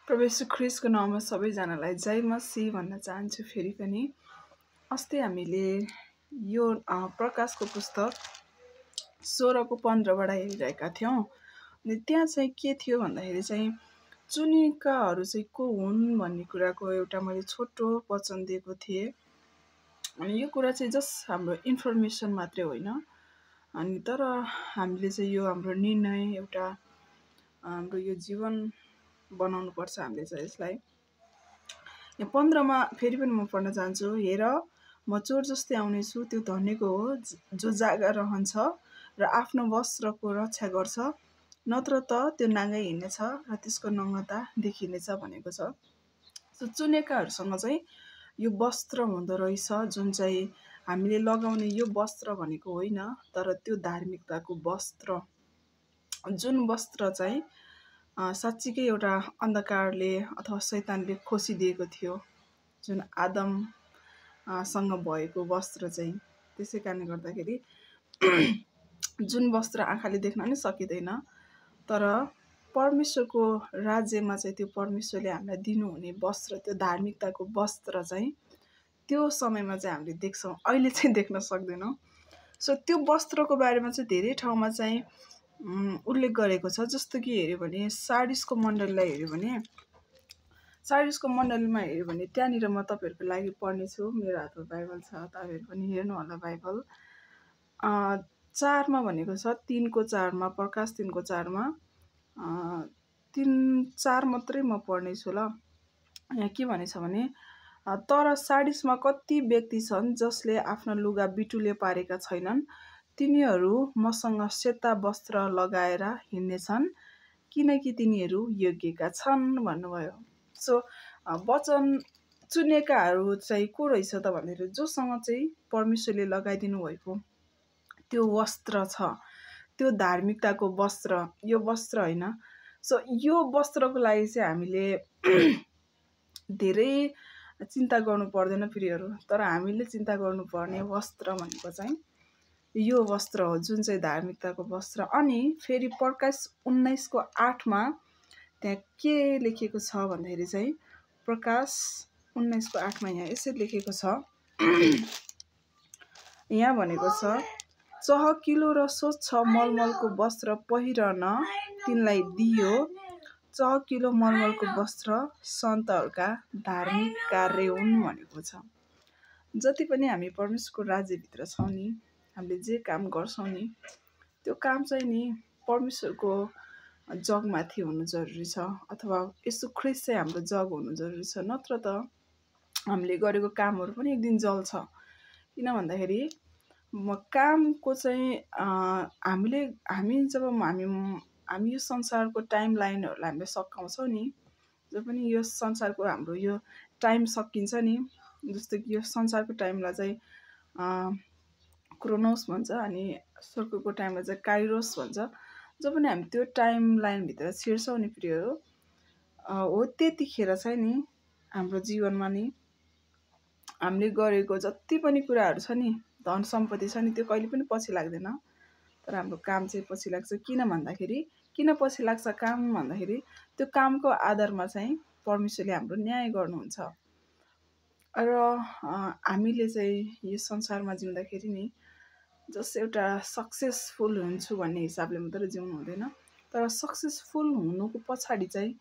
प्रभु येशू ख्रीष्टको नाममा सबैजनालाई जय मसीह भन्न चाहन्छु। फेरि पनि अस्ति हामीले यो प्रकाशको पुस्तक 16:15बाट हेरिरहेका थियौँ। अनि त्यहाँ चाहिँ के थियो भन्दाखेरि चाहिँ चुनिएकाहरू चाहिँ को हुन् भन्ने कुराको एउटा मैले छोटो वचन दिएको थिएँ। अनि यो कुरा चाहिँ जस्ट हाम्रो इन्फर्मेसन मात्रै होइन, अनि तर हामीले चाहिँ यो हाम्रो निर्णय एउटा हाम्रो यो जीवन बनाउनु पर्छ। हामीले चाहिँ यसलाई यहाँ 15मा फेरि पनि म पढ्न चाहन्छु। हेर, म चोर जस्तै आउनेछु, त्यो धन्यको हो जो जागा रहन्छ र आफ्नो वस्त्रको रक्षा गर्छ, नत्र त त्यो नाङ्गै हिँड्नेछ र त्यसको नग्नता देखिनेछ भनेको छ। सो चुनेकाहरूसँग चाहिँ यो वस्त्र हुँदो रहेछ, जुन चाहिँ हामीले लगाउने यो वस्त्र भनेको होइन, तर त्यो धार्मिकताको वस्त्र, जुन वस्त्र चाहिँ साँच्चीकै एउटा अन्धकारले अथवा शैतानले खोसिदिएको थियो, जुन आदमसँग भएको वस्त्र चाहिँ। त्यसै कारणले गर्दाखेरि जुन वस्त्र आँखाले देख्न नै सकिँदैन, तर परमेश्वरको राज्यमा चाहिँ त्यो परमेश्वरले हामीलाई दिनुहुने वस्त्र, त्यो धार्मिकताको वस्त्र चाहिँ त्यो समयमा चाहिँ हामीले देख्छौँ, अहिले चाहिँ देख्न सक्दैनौँ। सो त्यो वस्त्रको बारेमा चाहिँ धेरै ठाउँमा चाहिँ उल्लेख गरेको छ। जस्तो कि हेऱ्यो भने सार्डिसको मण्डलीलाई हेऱ्यो भने, सार्डिसको मण्डलीमा हेऱ्यो भने त्यहाँनिर म तपाईँहरूको लागि पढ्नेछु। मेरो हातमा बाइबल छ, तपाईँहरू पनि हेर्नु होला बाइबल। 4मा भनेको छ, 3:4मा, प्रकाश 3:4मा 3:4 मात्रै म पढ्नेछु ल। यहाँ के भनेछ भने, तर सार्डिसमा कति व्यक्ति छन् जसले आफ्ना लुगा बिटुले पारेका छैनन्, तिनीहरू मसँग सेता वस्त्र लगाएर हिँड्नेछन्, किनकि तिनीहरू योग्यका छन् भन्नुभयो। सो वचन चुनेकाहरू चाहिँ को रहेछ त भन्दाखेरि जोसँग चाहिँ परमेश्वरले लगाइदिनु भएको त्यो वस्त्र छ, त्यो धार्मिकताको वस्त्र, यो वस्त्र होइन। सो यो वस्त्रको लागि चाहिँ हामीले धेरै चिन्ता गर्नु पर्दैन प्रियहरू, तर हामीले चिन्ता गर्नुपर्ने वस्त्र भनेको चाहिँ यो वस्त्र हो, जुन चाहिँ धार्मिकताको वस्त्र। अनि फेरि प्रकाश 19:8मा त्यहाँ के लेखेको छ भन्दाखेरि चाहिँ, प्रकाश 19:8मा यहाँ यसरी लेखेको छ, यहाँ भनेको छ, चहकिलो र स्वच्छ मलमलको वस्त्र पहिरन तिनलाई दियो। चहकिलो मलमलको वस्त्र सन्तहरूका धार्मिक कार्य हुन् भनेको छ। जति पनि हामी परमेश्वरको राज्यभित्र छौँ नि, हामीले जे काम गर्छौँ नि, त्यो काम चाहिँ नि परमेश्वरको जगमाथि हुनु जरुरी छ, अथवा यसो ख्रीष्ट चाहिँ हाम्रो जग हुनु जरुरी छ। नत्र त हामीले गरेको कामहरू पनि एक दिन जल्छ। किन भन्दाखेरि कामको चाहिँ हामी जब हामी यो संसारको टाइम लाइनहरूलाई हामीले सकाउँछौँ नि, जब पनि यो संसारको हाम्रो यो टाइम सकिन्छ नि, जस्तो कि यो संसारको टाइमलाई चाहिँ क्रोनोस भन्छ, अनि स्वर्गको टाइमलाई चाहिँ काइरोस भन्छ। जब पनि हामी त्यो टाइम लाइनभित्र छिर्छौँ नि प्रियहरू, हो त्यतिखेर चाहिँ नि हाम्रो जीवनमा नि हामीले गरेको जति पनि कुराहरू छ नि, धन सम्पत्ति छ नि, त्यो कहिले पनि पछि लाग्दैन, तर हाम्रो काम चाहिँ पछि लाग्छ। किन भन्दाखेरि, किन पछि लाग्छ काम भन्दाखेरि, त्यो कामको आधारमा चाहिँ परमेश्वरले हाम्रो न्याय गर्नुहुन्छ। र हामीले चाहिँ यो संसारमा जिउँदाखेरि नि जस एउटा सक्सेसफुल हुन्छु भन्ने हिसाबले मात्रै जिउनु हुँदैन, तर सक्सेसफुल हुनुको पछाडि चाहिँ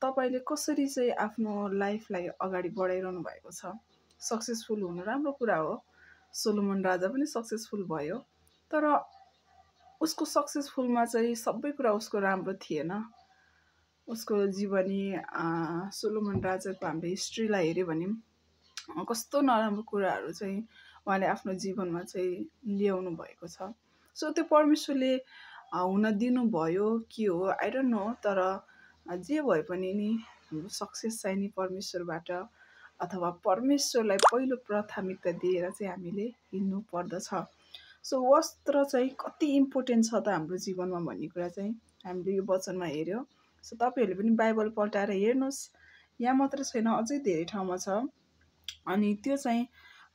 तपाईँले कसरी चाहिँ आफ्नो लाइफलाई अगाडि बढाइरहनु भएको छ। सक्सेसफुल हुनु राम्रो कुरा हो, सोलोमन राजा पनि सक्सेसफुल भयो, तर उसको सक्सेसफुलमा चाहिँ सबै कुरा उसको राम्रो थिएन। उसको जीवनी सोलोमन राजाको हामीले हिस्ट्रीलाई हेऱ्यो भने कस्तो नराम्रो कुराहरू चाहिँ उहाँले आफ्नो जीवनमा चाहिँ ल्याउनु भएको छ। सो त्यो परमेश्वरले हुन दिनुभयो के हो आई डोन्ट नो, तर जे भए पनि नि हाम्रो सक्सेस चाहिँ नि परमेश्वरबाट, अथवा परमेश्वरलाई पहिलो प्राथमिकता दिएर चाहिँ हामीले हिँड्नु पर्दछ। सो वस्त्र चाहिँ कति इम्पोर्टेन्ट छ त हाम्रो जीवनमा भन्ने कुरा चाहिँ हामीले यो वचनमा हेऱ्यो। सो तपाईँहरूले पनि बाइबल पल्टाएर हेर्नुहोस्, यहाँ मात्र छैन, अझै धेरै ठाउँमा छ। अनि त्यो चाहिँ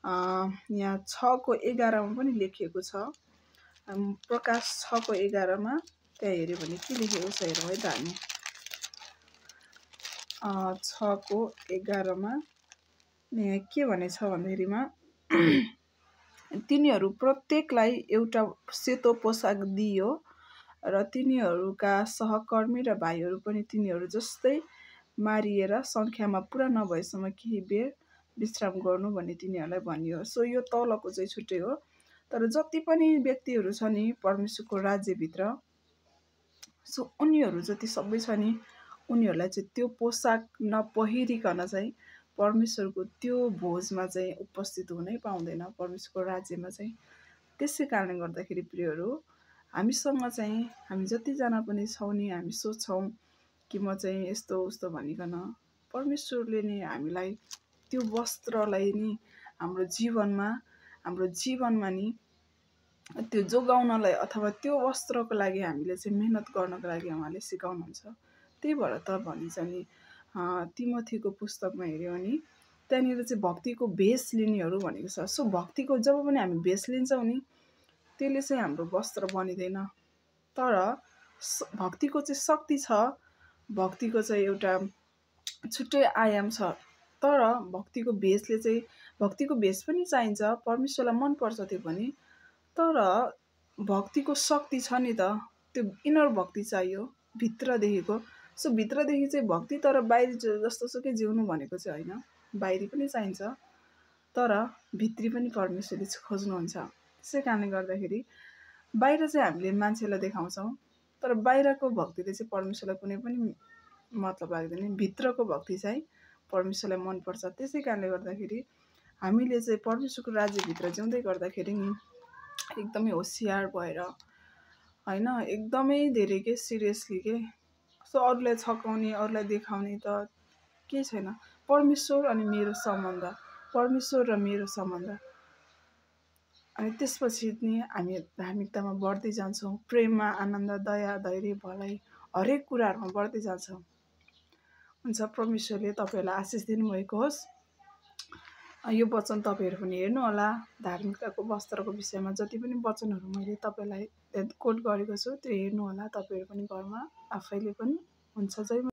यहाँ 6:11मा पनि लेखिएको छ। प्रकाश 6:11मा त्यहाँ हेऱ्यो भने के लेखेको छ हेरौँ है त हामी। 6को 11मा के भनेछ भन्दाखेरिमा तिनीहरू प्रत्येकलाई एउटा सेतो पोसाक दिइयो र तिनीहरूका सहकर्मी र भाइहरू पनि तिनीहरू जस्तै मारिएर सङ्ख्यामा पुरा नभएसम्म केही बेर विश्राम गर्नु भन्ने तिनीहरूलाई भनियो। सो यो तलको चाहिँ छुट्टै हो, तर जति पनि व्यक्तिहरू छ नि परमेश्वरको राज्यभित्र, सो उनीहरू जति सबै छ नि उनीहरूलाई चाहिँ त्यो पोसाक नपहिरिकन चाहिँ परमेश्वरको त्यो भोजमा चाहिँ उपस्थित हुनै पाउँदैन, परमेश्वरको राज्यमा चाहिँ। त्यसै कारणले गर्दाखेरि प्रियहरू, हामीसँग चाहिँ हामी जतिजना पनि छौँ नि हामी सोच्छौँ कि म चाहिँ यस्तो उस्तो भनिकन, परमेश्वरले नि हामीलाई त्यो वस्त्रलाई नि हाम्रो जीवनमा नि त्यो जोगाउनलाई अथवा त्यो वस्त्रको लागि हामीले चाहिँ मेहनत गर्नको लागि उहाँले सिकाउनुहुन्छ। त्यही भएर त भनिन्छ नि तिमोथीको पुस्तकमा हेऱ्यौँ भने त्यहाँनिर चाहिँ भक्तिको भेष लिनेहरू भनेको छ। सो भक्तिको जब पनि हामी भेष लिन्छौँ नि त्यसले चाहिँ हाम्रो वस्त्र बनिँदैन, तर भक्तिको चाहिँ शक्ति छ, भक्तिको चाहिँ एउटा छुट्टै आयाम छ। तर भक्तिको भेष पनि चाहिन्छ, परमेश्वरलाई मनपर्छ त्यो पनि, तर भक्तिको शक्ति छ नि त, त्यो इनर भक्ति चाहियो भित्रदेखिको। सो भित्रदेखि चाहिँ भक्ति, तर बाहिर जस्तोसुकै जिउनु भनेको चाहिँ होइन, बाहिरी पनि चाहिन्छ, तर भित्री पनि परमेश्वरले खोज्नुहुन्छ। त्यसै कारणले गर्दाखेरि बाहिर चाहिँ हामीले मान्छेलाई देखाउँछौँ, तर बाहिरको भक्तिले चाहिँ परमेश्वरलाई कुनै पनि मतलब लाग्दैन, भित्रको भक्ति चाहिँ परमेश्वरलाई मनपर्छ। त्यसै कारणले गर्दाखेरि हामीले चाहिँ परमेश्वरको राज्यभित्र जिउँदै गर्दाखेरि नि एकदमै होसियार भएर होइन, एकदमै धेरै के सिरियसली के, सो अरूलाई छकाउने अरूलाई देखाउने त केही छैन। परमेश्वर अनि मेरो सम्बन्ध, परमेश्वर र मेरो सम्बन्ध, अनि त्यसपछि नि हामी धार्मिकतामा बढ्दै जान्छौँ, प्रेममा, आनन्द, दया, धैर्य, भलाइ हरेक कुराहरूमा बढ्दै जान्छौँ। हुन्छ, परमेश्वरले तपाईँहरूलाई आशिष दिनुभएको होस्। यो वचन तपाईँहरू पनि हेर्नुहोला, धार्मिकताको वस्त्रको विषयमा जति पनि वचनहरू मैले तपाईँलाई कोट गरेको छु त्यो हेर्नुहोला, तपाईँहरू पनि घरमा आफैले पनि। हुन्छ, जय